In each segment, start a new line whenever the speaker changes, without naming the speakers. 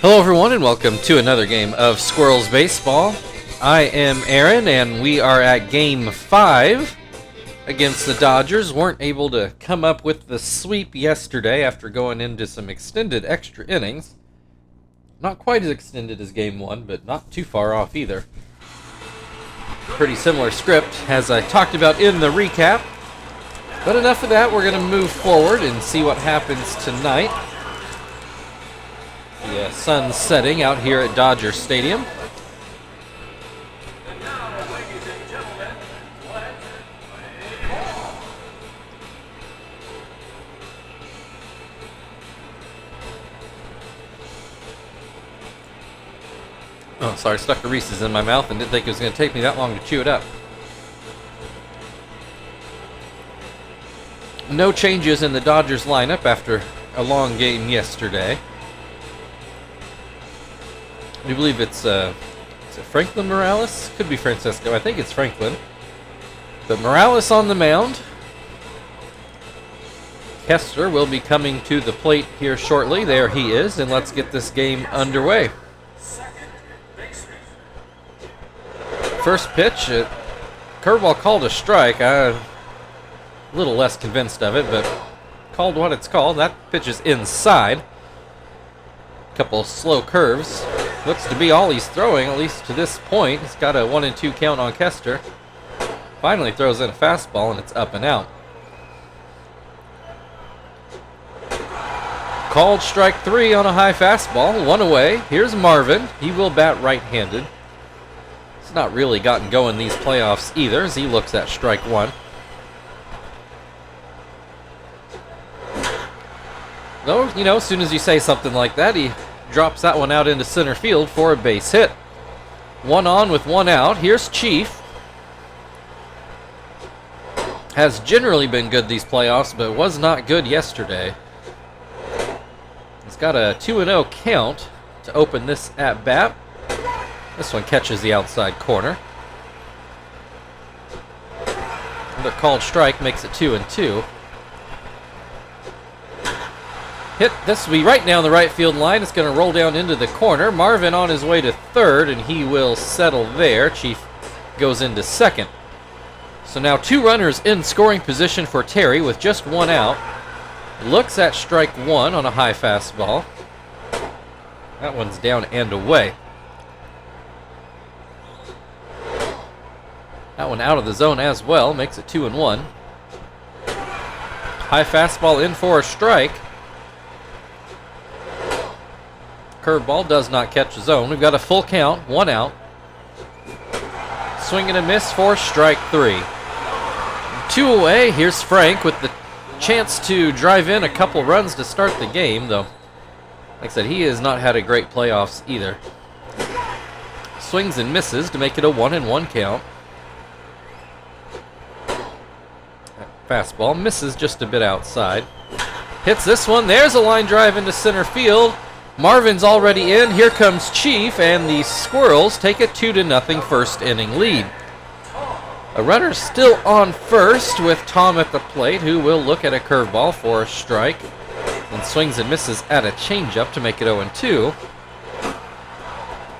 Hello everyone and welcome to another game of Squirrels Baseball. I am Aaron and we are at Game 5 against the Dodgers. Weren't able to come up with the sweep yesterday after going into some extended extra innings. Not quite as extended as Game 1, but not too far off either. Pretty similar script as I talked about in the recap. But enough of that, we're going to move forward and see what happens tonight. The sun's setting out here at Dodger Stadium. Oh, sorry, stuck a Reese's in my mouth and didn't think it was going to take me that long to chew it up. No changes in the Dodgers lineup after a long game yesterday. I believe it's, is it Franklin Morales? Could be Francisco. I think it's Franklin. But Morales on the mound. Kester will be coming to the plate here shortly. There he is, and let's get this game underway. First pitch, curveball called a strike. I'm a little less convinced of it, but called what it's called. That pitch is inside. Couple slow curves. Looks to be all he's throwing, at least to this point. He's got a 1-2 count on Kester. Finally throws in a fastball, and it's up and out. Called strike 3 on a high fastball. One away. Here's Marvin. He will bat right-handed. He's not really gotten going these playoffs either, as he looks at strike 1. Though, you know, as soon as you say something like that, he drops that one out into center field for a base hit. One on with one out. Here's Chief. Has generally been good these playoffs, but was not good yesterday. He's got a 2-0 count to open this at-bat. This one catches the outside corner. Another called strike makes it 2-2. Hit, this will be right down the right field line. It's going to roll down into the corner. Marvin on his way to third, and he will settle there. Chief goes into second. So now 2 runners in scoring position for Terry with just 1 out. Looks at strike 1 on a high fastball. That one's down and away. That one out of the zone as well. Makes it 2-1. High fastball in for a strike. Curveball does not catch the zone. We've got a full count, 1 out. Swing and a miss for strike 3. 2 away. Here's Frank with the chance to drive in a couple runs to start the game, though. Like I said, he has not had a great playoffs either. Swings and misses to make it a 1-1 count. Fastball misses just a bit outside. Hits this one. There's a line drive into center field. Marvin's already in. Here comes Chief, and the Squirrels take a 2-0 first inning lead. A runner still on first with Tom at the plate, who will look at a curveball for a strike and swings and misses at a changeup to make it 0-2.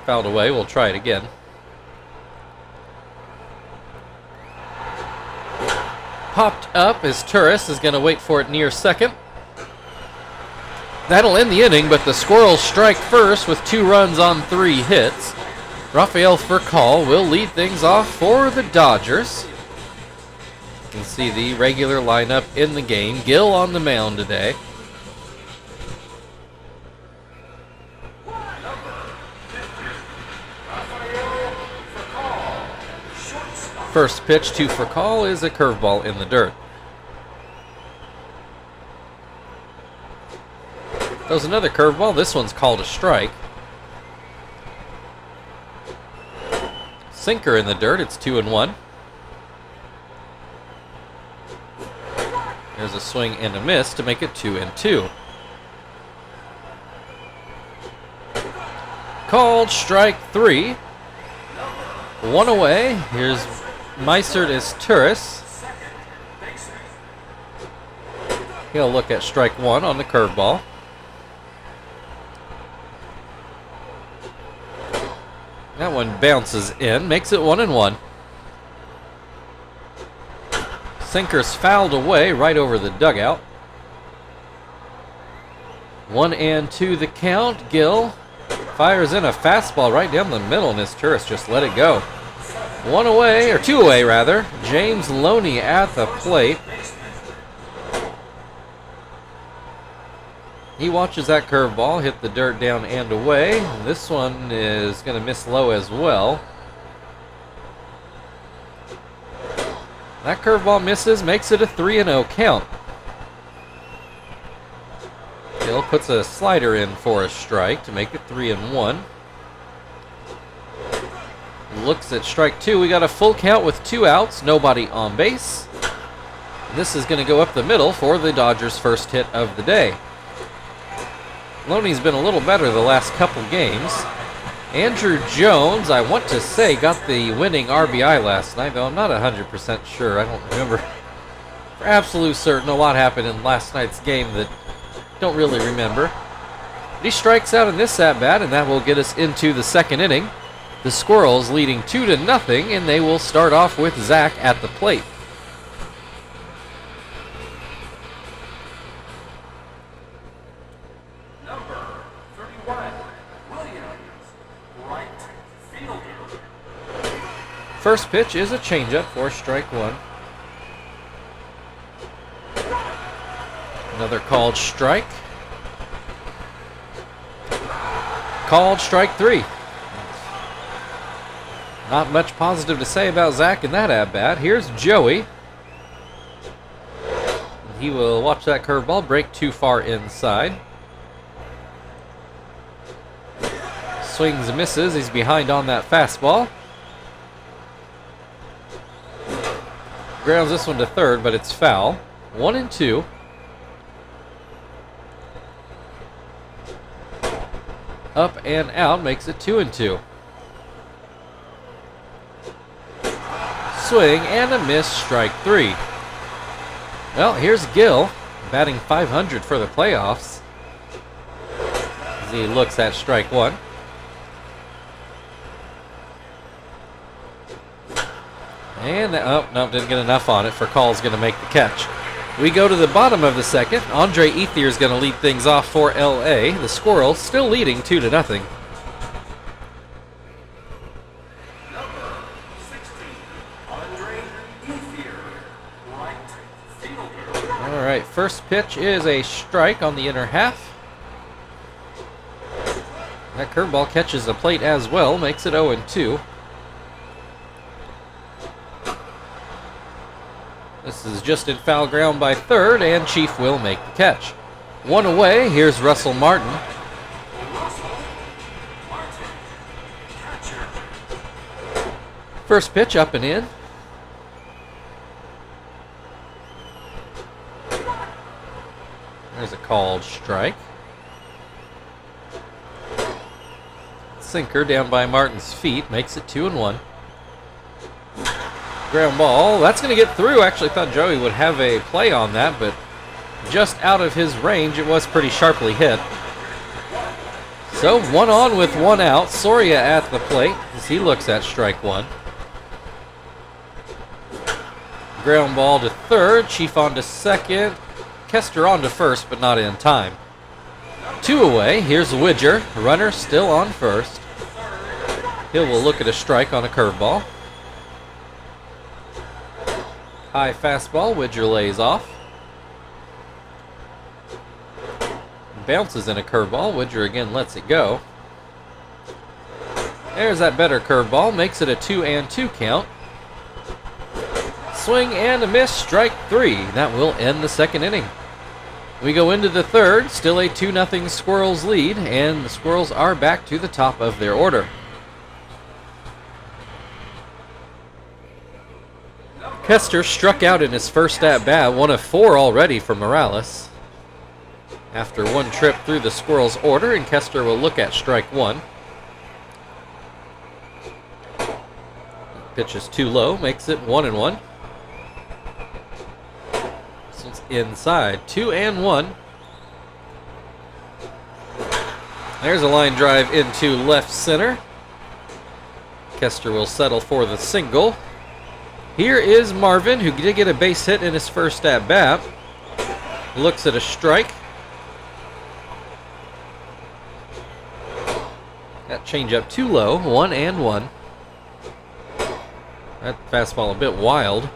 Fouled away. We'll try it again. Popped up as Turris is going to wait for it near second. That'll end the inning, but the Squirrels strike first with 2 runs on 3 hits. Rafael Furcal will lead things off for the Dodgers. You can see the regular lineup in the game. Gill on the mound today. First pitch to Furcal is a curveball in the dirt. There's another curveball. This one's called a strike. Sinker in the dirt. It's 2-1. There's a swing and a miss to make it 2-2. Called strike 3. 1 away. Here's Meisert as Turris. He'll look at strike 1 on the curveball. That one bounces in, makes it 1-1. Sinker's fouled away right over the dugout. 1-2 the count. Gill fires in a fastball right down the middle, and his tourist just let it go. 1 away, or 2 away rather. James Loney at the plate. He watches that curveball hit the dirt down and away. This one is going to miss low as well. That curveball misses, makes it a 3-0 count. Gill puts a slider in for a strike to make it 3-1. Looks at strike 2. We got a full count with 2 outs, nobody on base. This is going to go up the middle for the Dodgers' first hit of the day. Loney's been a little better the last couple games. Andrew Jones, I want to say, got the winning RBI last night, though I'm not 100% sure. I don't remember for absolute certain a lot happened in last night's game that don't really remember. But he strikes out in this at-bat, and that will get us into the second inning. The Squirrels leading 2-0, and they will start off with Zach at the plate. First pitch is a changeup for strike 1. Another called strike. Called strike 3. Not much positive to say about Zach in that at-bat. Here's Joey. He will watch that curveball break too far inside. Swings and misses. He's behind on that fastball. Grounds this one to third, but it's foul. 1-2. Up and out makes it 2-2. Swing and a miss, strike 3. Well, here's Gill batting .500 for the playoffs as he looks at strike 1. And no, didn't get enough on it for Call's going to make the catch. We go to the bottom of the second. Andre Ethier is going to lead things off for LA. The Squirrels still leading 2-0. All right, first pitch is a strike on the inner half. That curveball catches the plate as well, makes it 0-2. This is just in foul ground by third, and Chief will make the catch. 1 away, here's Russell Martin. First pitch up and in. There's a called strike. Sinker down by Martin's feet, makes it 2-1. Ground ball, that's going to get through. Actually thought Joey would have a play on that, but just out of his range, it was pretty sharply hit. So 1 on with 1 out. Soria at the plate as he looks at strike 1. Ground ball to third, Chief on to second, Kester on to first, but not in time. 2 away, here's Widger, runner still on first. Hill will look at a strike on a curveball. High fastball, Widger lays off. Bounces in a curveball, Widger again lets it go. There's that better curveball, makes it a 2-2 count. Swing and a miss, strike 3. That will end the second inning. We go into the third, still a 2-0 Squirrels lead, and the Squirrels are back to the top of their order. Kester struck out in his first at-bat, 1 of 4 already for Morales. After 1 trip through the Squirrels' order, and Kester will look at strike 1. Pitch is too low, makes it 1-1. This one's inside, 2-1. There's a line drive into left center. Kester will settle for the single. Here is Marvin, who did get a base hit in his first at-bat. Looks at a strike. That changeup too low, 1-1. That fastball a bit wild.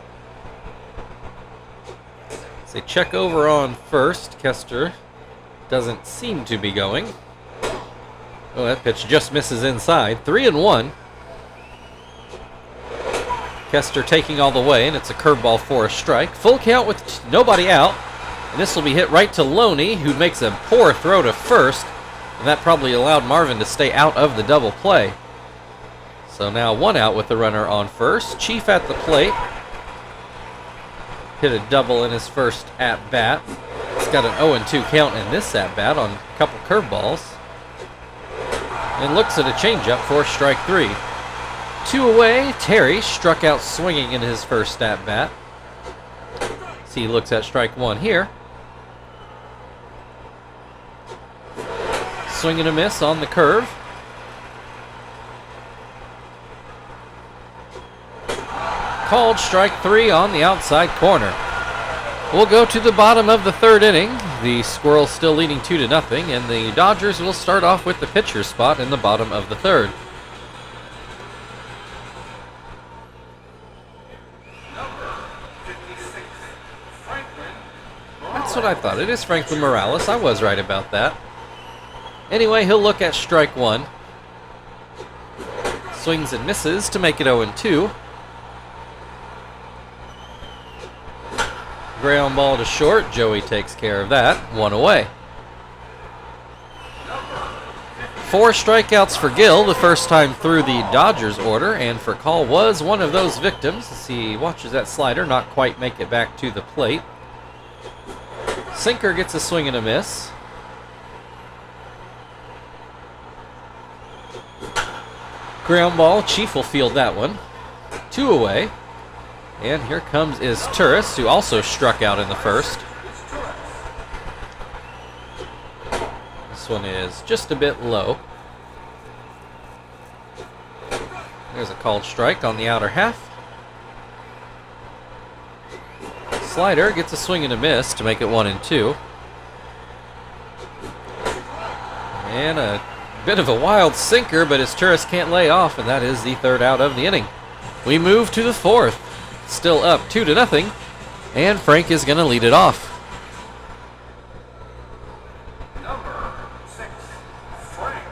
As they check over on first, Kester doesn't seem to be going. Oh, that pitch just misses inside. 3-1. Kester taking all the way, and it's a curveball for a strike. Full count with nobody out. And this will be hit right to Loney, who makes a poor throw to first. And that probably allowed Marvin to stay out of the double play. So now 1 out with the runner on first. Chief at the plate. Hit a double in his first at-bat. He's got an 0-2 count in this at-bat on a couple curveballs. And looks at a changeup for strike 3. 2 away, Terry struck out swinging in his first at-bat. See, he looks at strike 1 here. Swing and a miss on the curve. Called strike 3 on the outside corner. We'll go to the bottom of the 3rd inning. The Squirrels still leading 2-0, and the Dodgers will start off with the pitcher spot in the bottom of the 3rd. That's what I thought. It is Franklin Morales. I was right about that. Anyway, he'll look at strike 1. Swings and misses to make it 0-2. Ground ball to short. Joey takes care of that. 1 away. 4 strikeouts for Gill, the first time through the Dodgers order, and for Call was one of those victims as he watches that slider not quite make it back to the plate. Sinker gets a swing and a miss. Ground ball. Chief will field that one. 2 away. And here comes Turris, who also struck out in the first. This one is just a bit low. There's a called strike on the outer half. Slider gets a swing and a miss to make it 1-2. And a bit of a wild sinker, but Turris can't lay off, and that is the 3rd out of the inning. We move to the 4th. Still up 2-0, and Frank is going to lead it off.
Number 6, Frank.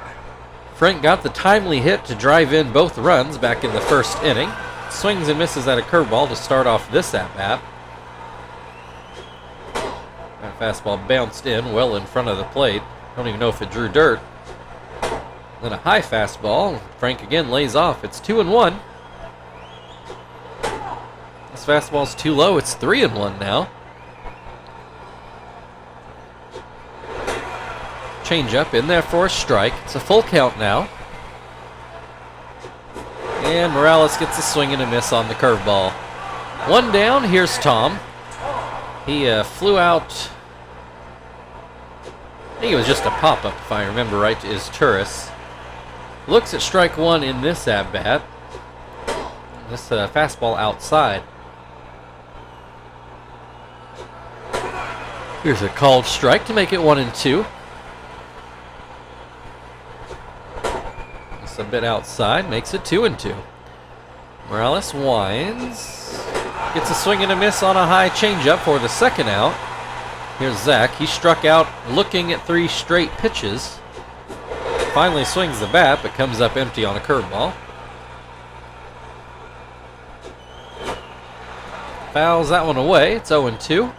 Frank got the timely hit to drive in both runs back in the 1st inning. Swings and misses at a curveball to start off this at-bat. That fastball bounced in well in front of the plate. Don't even know if it drew dirt. Then a high fastball. Frank again lays off. It's 2-1. This fastball's too low. It's 3-1 now. Changeup in there for a strike. It's a full count now. And Morales gets a swing and a miss on the curveball. 1 down. Here's Tom. He flew out. I think it was just a pop-up, if I remember right, to Turris. Looks at strike 1 in this at-bat. This fastball outside. Here's a called strike to make it 1-2. It's a bit outside, makes it 2-2. Morales winds. Gets a swing and a miss on a high changeup for the 2nd out. Here's Zach. He struck out looking at 3 straight pitches. Finally swings the bat, but comes up empty on a curveball. Fouls that one away. It's 0-2.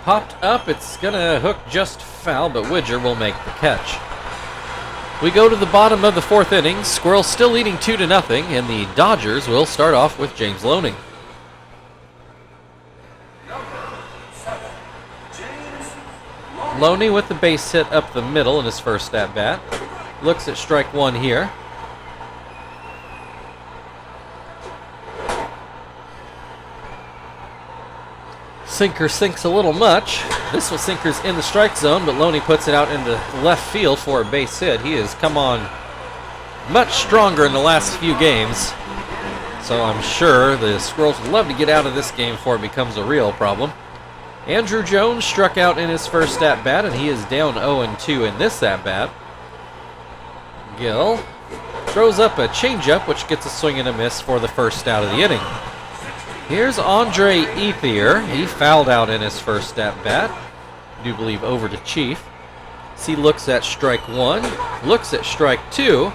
Popped up. It's going to hook just foul, but Widger will make the catch. We go to the bottom of the 4th inning. Squirrels still leading 2-0, and the Dodgers will start off with James Loney. Loney with the base hit up the middle in his first at-bat. Looks at strike 1 here. Sinker sinks a little much. This one sinker's in the strike zone, but Loney puts it out into left field for a base hit. He has come on much stronger in the last few games. So I'm sure the Squirrels would love to get out of this game before it becomes a real problem. Andrew Jones struck out in his first at-bat, and he is down 0-2 in this at-bat. Gill throws up a changeup, which gets a swing and a miss for the first out of the inning. Here's Andre Ethier. He fouled out in his first at-bat. I do believe over to Chief. As he looks at strike one, looks at strike two,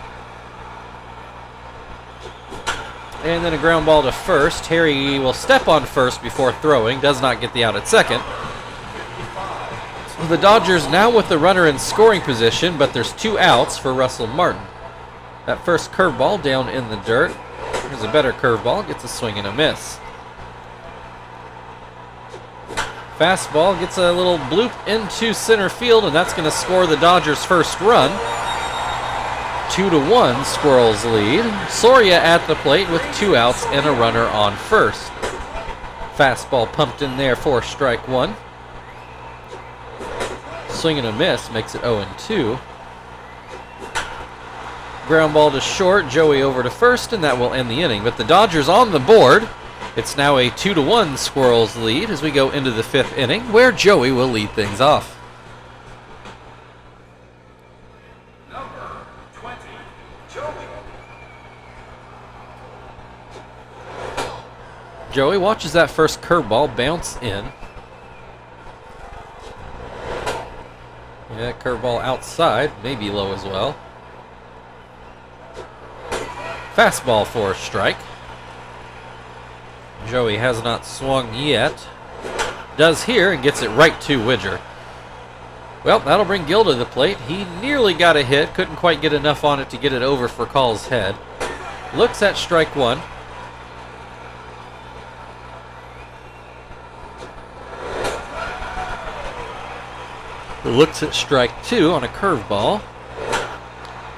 and then a ground ball to first. Harry will step on first before throwing. Does not get the out at second. The Dodgers now with the runner in scoring position, but there's 2 outs for Russell Martin. That first curveball down in the dirt. Here's a better curveball. Gets a swing and a miss. Fastball gets a little bloop into center field, and that's going to score the Dodgers' first run. 2-1, Squirrels lead. Soria at the plate with 2 outs and a runner on first. Fastball pumped in there for strike one. Swing and a miss makes it 0-2. Ground ball to short, Joey over to first, and that will end the inning. But the Dodgers on the board. It's now a 2-1 Squirrels lead as we go into the 5th inning, where Joey will lead things off. Joey watches that first curveball bounce in. Yeah, curveball outside, maybe low as well. Fastball for a strike. Joey has not swung yet. Does here and gets it right to Widger. Well, that'll bring Gill to the plate. He nearly got a hit, couldn't quite get enough on it to get it over for Call's head. Looks at strike one. Looks at strike two on a curveball.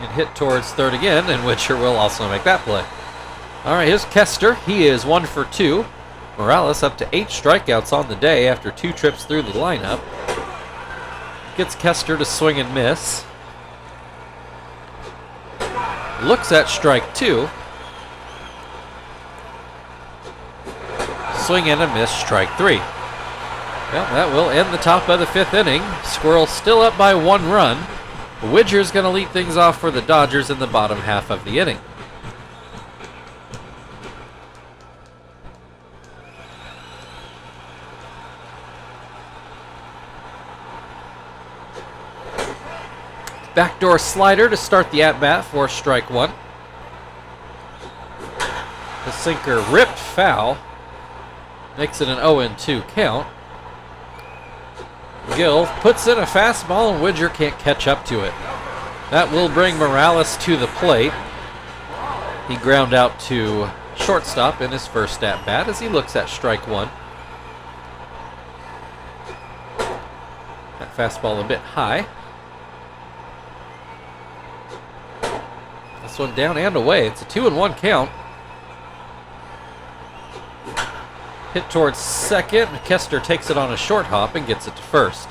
And hit towards third again, and Widger will also make that play. All right, here's Kester. He is 1 for 2. Morales up to 8 strikeouts on the day after 2 trips through the lineup. Gets Kester to swing and miss. Looks at strike two. Swing and a miss, strike three. Well, that will end the top of the 5th inning. Squirrels still up by 1 run. Widger's going to lead things off for the Dodgers in the bottom half of the inning. Backdoor slider to start the at-bat for strike one. The sinker ripped foul. Makes it an 0-2 count. Gill puts in a fastball and Widger can't catch up to it. That will bring Morales to the plate. He ground out to shortstop in his first at-bat as he looks at strike one. That fastball a bit high. This one down and away. It's a 2-1 count. Hit towards second. Kester takes it on a short hop and gets it to first.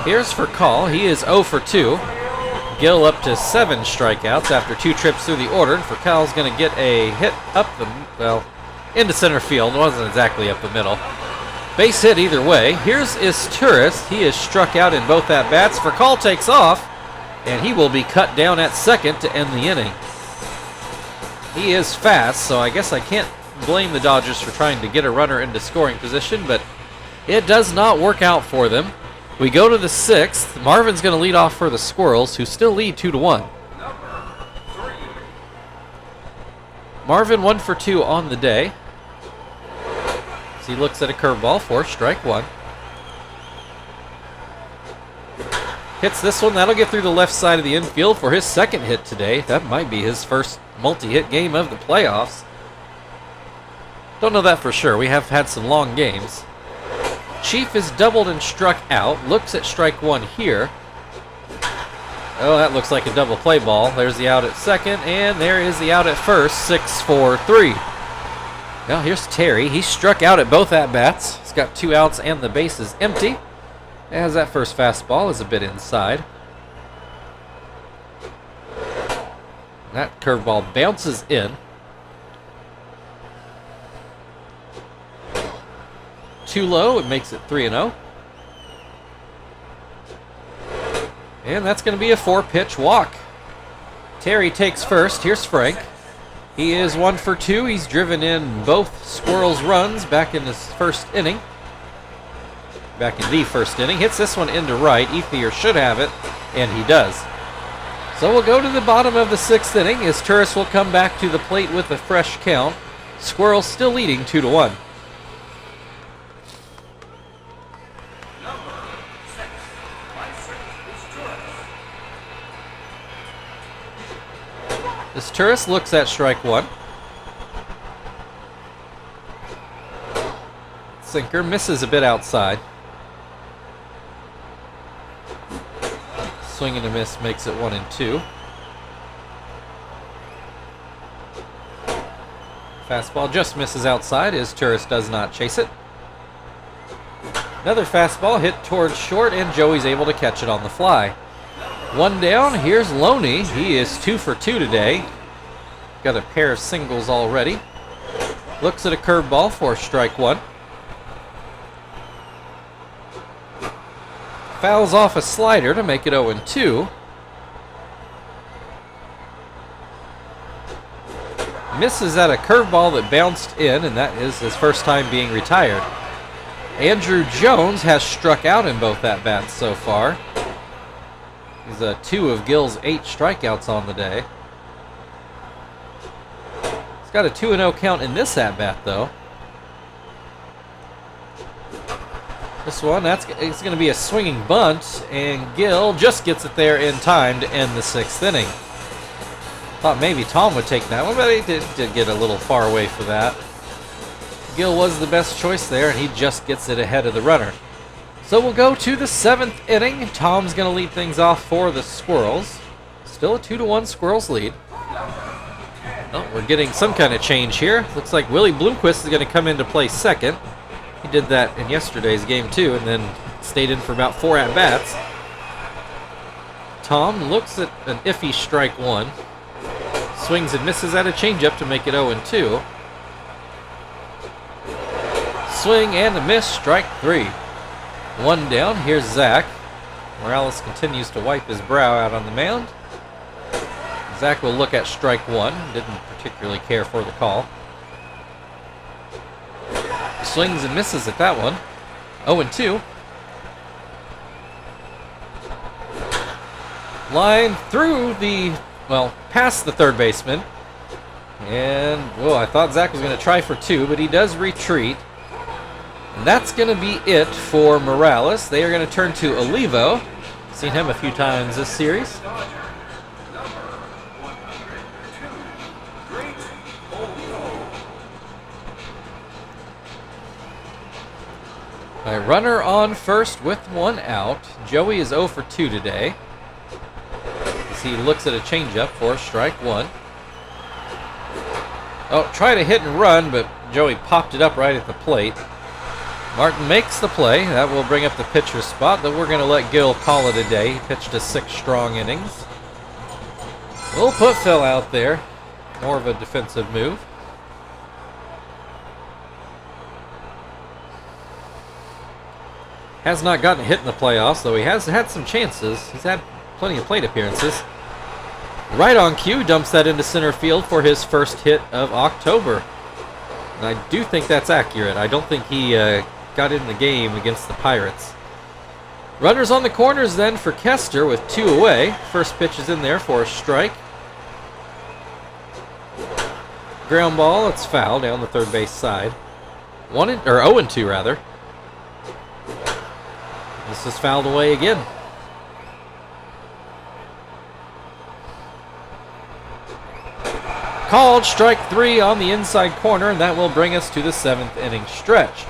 Here's for Call. He is 0 for 2. Gill up to 7 strikeouts after 2 trips through the order. And for Cal's going to get a hit up into center field. It wasn't exactly up the middle. Base hit either way. Here's Isturis. He is struck out in both at-bats. For Call takes off. And he will be cut down at second to end the inning. He is fast, so I guess I can't blame the Dodgers for trying to get a runner into scoring position, but it does not work out for them. We go to the 6th. Marvin's going to lead off for the Squirrels, who still lead 2-1. Marvin 1 for 2 on the day. As he looks at a curveball for strike one. Hits this one. That'll get through the left side of the infield for his second hit today. That might be his first multi-hit game of the playoffs. Don't know that for sure. We have had some long games. Chief is doubled and struck out. Looks at strike one here. Oh, that looks like a double play ball. There's the out at second, and there is the out at first. 6-4-3. Well, here's Terry. He struck out at both at-bats. He's got got 2 outs and the base is empty, as that first fastball is a bit inside. That curveball bounces in. 2 low, it makes it 3-0. And that's going to be a 4-pitch walk. Terry takes first. Here's Frank. He is 1 for 2. He's driven in both Squirrels runs back in his first inning. Back in the first inning. Hits this one into right. Ethier should have it, and he does. So we'll go to the bottom of the 6th inning as Turris will come back to the plate with a fresh count. Squirrels still leading 2-1. As Turris looks at strike 1. Sinker misses a bit outside. Swing and a miss makes it 1-2. Fastball just misses outside as Turris does not chase it. Another fastball hit towards short, and Joey's able to catch it on the fly. 1 down. Here's Loney. He is 2 for 2 today. Got a pair of singles already. Looks at a curveball for strike 1. Fouls off a slider to make it 0-2. Misses at a curveball that bounced in, and that is his first time being retired. Andrew Jones has struck out in both at-bats so far. He's 2 of Gill's 8 strikeouts on the day. He's got a 2-0 count in this at-bat, though. This one, it's going to be a swinging bunt, and Gill just gets it there in time to end the 6th inning. Thought maybe Tom would take that one, but he did get a little far away for that. Gill was the best choice there, and he just gets it ahead of the runner. So we'll go to the 7th inning. Tom's going to lead things off for the Squirrels. Still a 2-1 Squirrels lead. Oh, we're getting some kind of change here. Looks like Willie Bloomquist is going to come in to play second. He did that in yesterday's game too, and then stayed in for about 4 at-bats. Tom looks at an iffy strike 1. Swings and misses at a changeup to make it 0-2. Swing and a miss, strike 3. 1 down, here's Zach. Morales continues to wipe his brow out on the mound. Zach will look at strike 1. Didn't particularly care for the call. Swings and misses at that one. 0-2. Line through the, past the third baseman. And, I thought Zach was going to try for 2, but he does retreat. And that's going to be it for Morales. They are going to turn to Olivo. Seen him a few times this series. A runner on first with 1 out. Joey is 0 for 2 today, as he looks at a changeup for strike 1. Try to hit and run, but Joey popped it up right at the plate. Martin makes the play. That will bring up the pitcher's spot, but we're going to let Gill call it a day. He pitched a 6 strong innings. We'll put Phil out there. More of a defensive move. Has not gotten a hit in the playoffs, though he has had some chances. He's had plenty of plate appearances. Right on cue, dumps that into center field for his first hit of October. And I do think that's accurate. I don't think he got in the game against the Pirates. Runners on the corners then for Kester with 2 away. First pitch is in there for a strike. Ground ball, it's foul down the third base side. 0-2 rather. This is fouled away again. Called strike 3 on the inside corner, and that will bring us to the 7th inning stretch.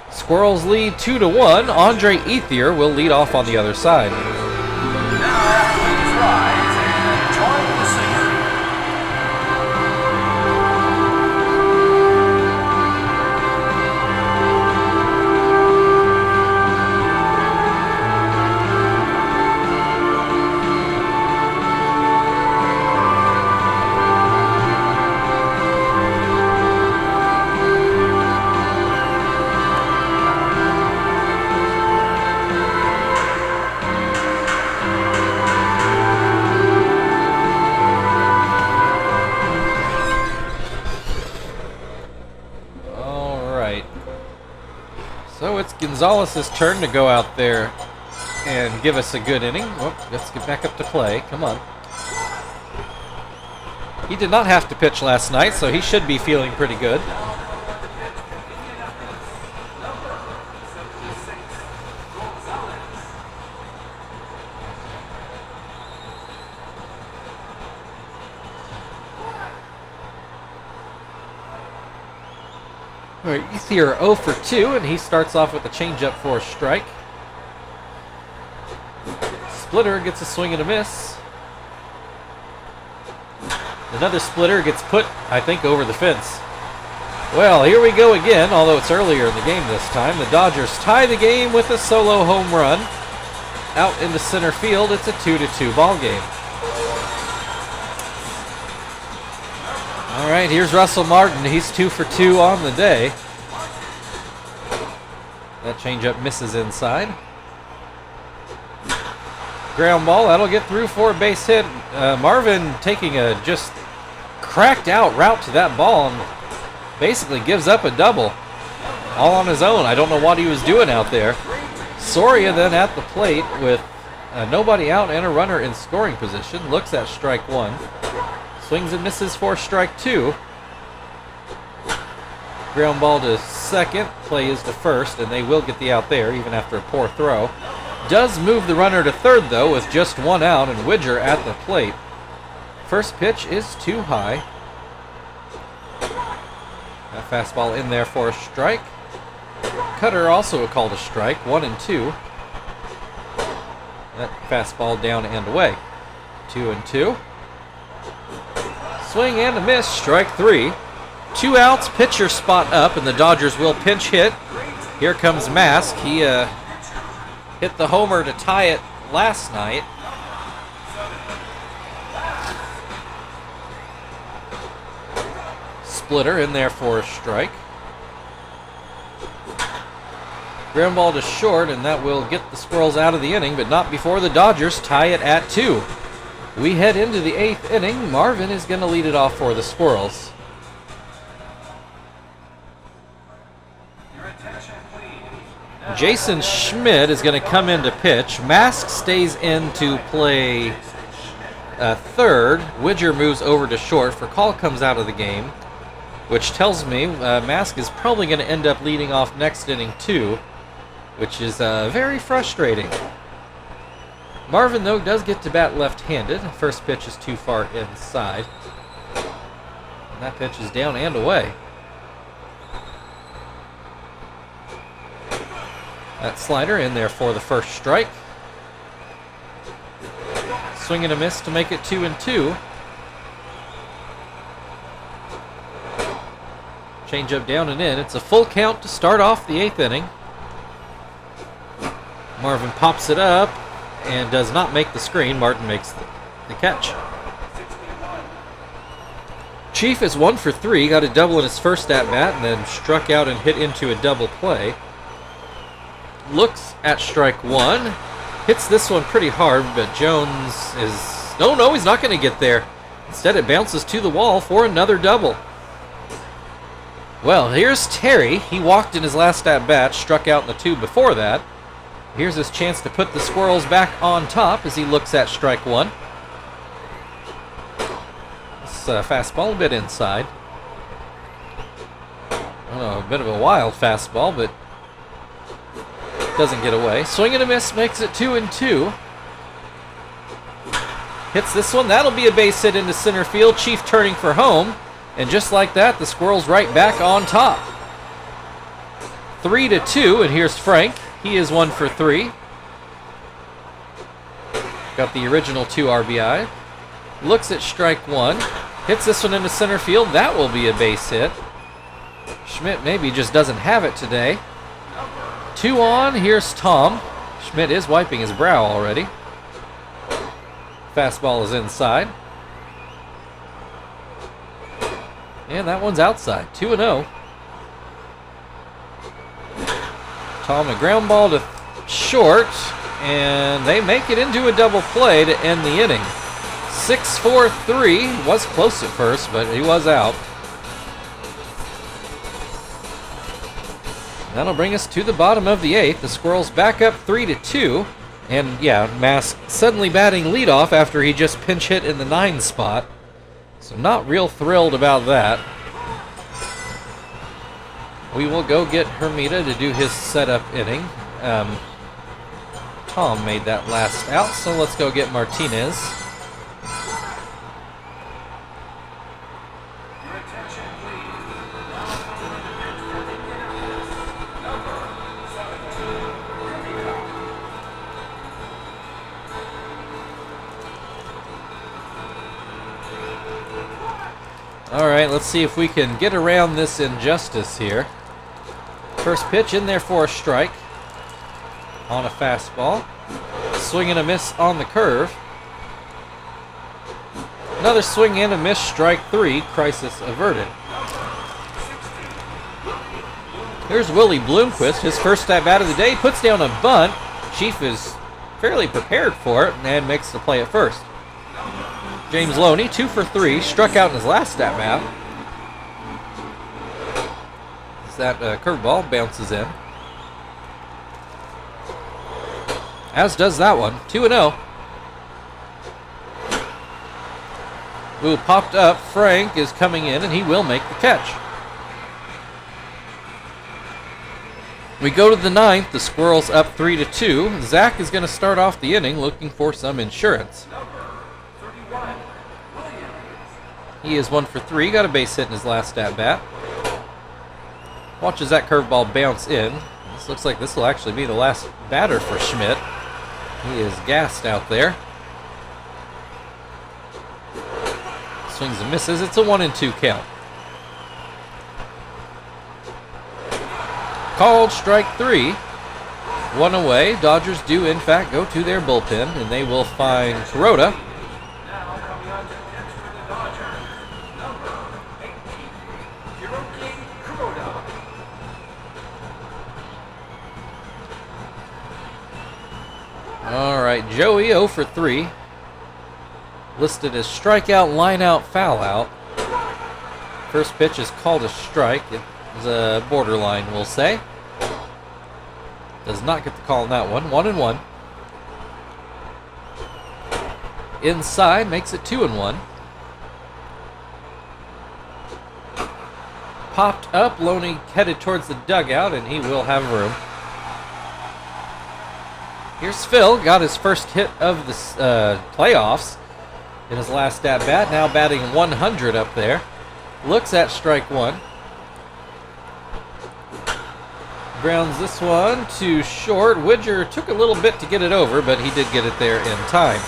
Squirrels lead 2-1. Andre Ethier will lead off on the other side.
Now, please rise and join the singing.
Gonzalez's turn to go out there and give us a good inning. Well, let's get back up to play. Come on. He did not have to pitch last night, so he should be feeling pretty good. All right, Ethier 0 for 2, and he starts off with a changeup for a strike. Splitter gets a swing and a miss. Another splitter gets put, I think, over the fence. Well, here we go again, although it's earlier in the game this time. The Dodgers tie the game with a solo home run. Out into center field, it's a 2-2 ball game. All right, here's Russell Martin. He's 2 for 2 on the day. That changeup misses inside. Ground ball, that'll get through for a base hit. Marvin taking a just cracked out route to that ball and basically gives up a double. All on his own. I don't know what he was doing out there. Soria then at the plate with nobody out and a runner in scoring position. Looks at strike 1. Swings and misses for strike 2. Ground ball to second. Play is to first, and they will get the out there even after a poor throw. Does move the runner to third, though, with just 1 out, and Widger at the plate. First pitch is too high. That fastball in there for a strike. Cutter also a call to strike, 1-2. That fastball down and away. 2-2. Swing and a miss, strike 3. 2 outs, pitcher spot up, and the Dodgers will pinch hit. Here comes Mask. He hit the homer to tie it last night. Splitter in there for a strike. Ground ball to short, and that will get the Squirrels out of the inning, but not before the Dodgers tie it at 2. We head into the 8th inning. Marvin is going to lead it off for the Squirrels. Jason Schmidt is going to come in to pitch. Mask stays in to play third. Widger moves over to short. Call comes out of the game, which tells me Mask is probably going to end up leading off next inning too, which is very frustrating. Marvin, though, does get to bat left-handed. First pitch is too far inside. And that pitch is down and away. That slider in there for the first strike. Swing and a miss to make it 2-2. Changeup down and in. It's a full count to start off the 8th inning. Marvin pops it up and does not make the screen. Martin makes the catch. Chief is 1 for 3. Got a double in his first at-bat and then struck out and hit into a double play. Looks at strike 1. Hits this one pretty hard, but Jones is... No, he's not going to get there. Instead, it bounces to the wall for another double. Well, here's Terry. He walked in his last at-bat, struck out in the 2 before that. Here's his chance to put the Squirrels back on top as he looks at strike 1. This fastball a bit inside. I don't know, a bit of a wild fastball, but doesn't get away. Swing and a miss makes it 2-2. Hits this one. That'll be a base hit into center field. Chief turning for home. And just like that, the Squirrels right back on top. 3-2, and here's Frank. He is 1 for 3. Got the original 2 RBI. Looks at strike 1. Hits this one into center field. That will be a base hit. Schmidt maybe just doesn't have it today. 2 on. Here's Tom. Schmidt is wiping his brow already. Fastball is inside. And that one's outside. 2-0. Tom, a ground ball to short, and they make it into a double play to end the inning. 6-4-3. Was close at first, but he was out. That'll bring us to the bottom of the 8th. The Squirrels back up 3-2. And yeah, Mask suddenly batting leadoff after he just pinch hit in the 9 spot. So not real thrilled about that. We will go get Hermida to do his setup inning. Tom made that last out, so let's go get Martinez. Alright, let's see if we can get around this injustice here. First pitch in there for a strike on a fastball. Swing and a miss on the curve. Another swing and a miss, strike 3, crisis averted. Here's Willie Bloomquist, his first at bat of the day, puts down a bunt. Chief is fairly prepared for it and makes the play at first. James Loney, 2 for 3, struck out in his last at bat. As that curveball bounces in. As does that one, 2-0. Ooh, popped up. Frank is coming in, and he will make the catch. We go to the 9th. The Squirrels up 3-2. Zach is going to start off the inning looking for some insurance. He is 1 for 3. Got a base hit in his last at-bat. Watches that curveball bounce in. This looks like this will actually be the last batter for Schmidt. He is gassed out there. Swings and misses. It's a 1-2 count. Called strike 3. 1 away. Dodgers do, in fact, go to their bullpen, and they will find Kuroda. All right, Joey 0 for 3. Listed as strikeout, line out, foul out. First pitch is called a strike. It was a borderline, we'll say. Does not get the call on that one. 1-1. Inside makes it 2-1. Popped up, Loney headed towards the dugout, and he will have room. Here's Phil, got his first hit of the playoffs in his last at-bat, now batting 100 up there. Looks at strike 1. Grounds this one to short. Widger took a little bit to get it over, but he did get it there in time.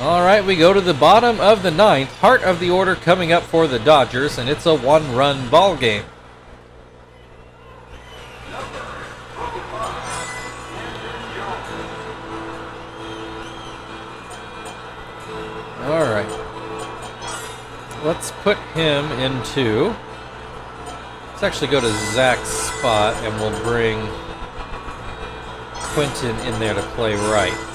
All right, we go to the bottom of the 9th. Heart of the order coming up for the Dodgers, and it's a 1-run ball game. All right. Let's put him into... Let's actually go to Zach's spot, and we'll bring Quentin in there to play right.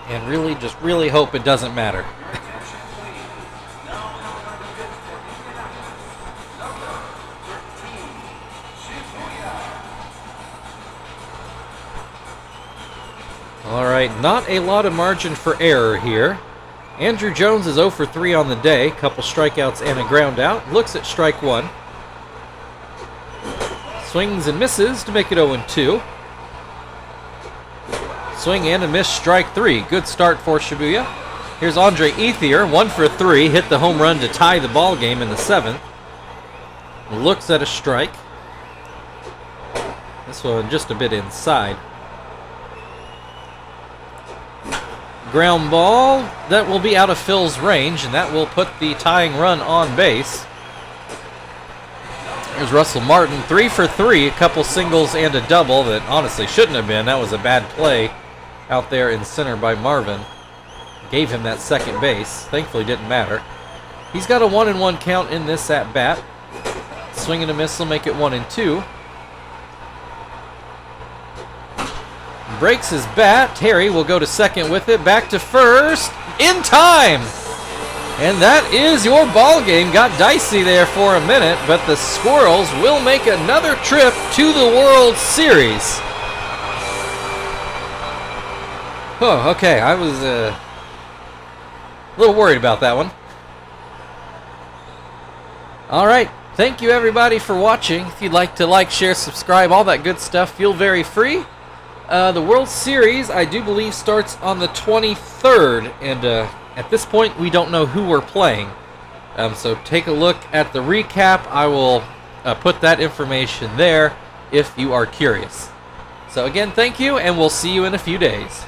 And really, just really hope it doesn't matter. All right, not a lot of margin for error here. Andrew Jones is 0 for 3 on the day. Couple strikeouts and a ground out. Looks at strike 1. Swings and misses to make it 0-2. Swing and a miss, strike 3. Good start for Shibuya. Here's Andre Ethier, 1 for 3. Hit the home run to tie the ball game in the 7th. Looks at a strike. This one just a bit inside. Ground ball. That will be out of Phil's range, and that will put the tying run on base. Here's Russell Martin, 3 for 3. A couple singles and a double that honestly shouldn't have been. That was a bad play out there in center by Marvin. Gave him that second base. Thankfully didn't matter. He's got a 1-1 count in this at bat. Swing and a miss will make it 1-2. breaks his bat. Terry will go to second with it. Back to first. In time! And that is your ball game. Got dicey there for a minute, but the Squirrels will make another trip to the World Series. Oh, okay. I was a little worried about that one. All right. Thank you, everybody, for watching. If you'd like to like, share, subscribe, all that good stuff, feel very free. The World Series, I do believe, starts on the 23rd, and at this point, we don't know who we're playing. So take a look at the recap. I will put that information there if you are curious. So again, thank you, and we'll see you in a few days.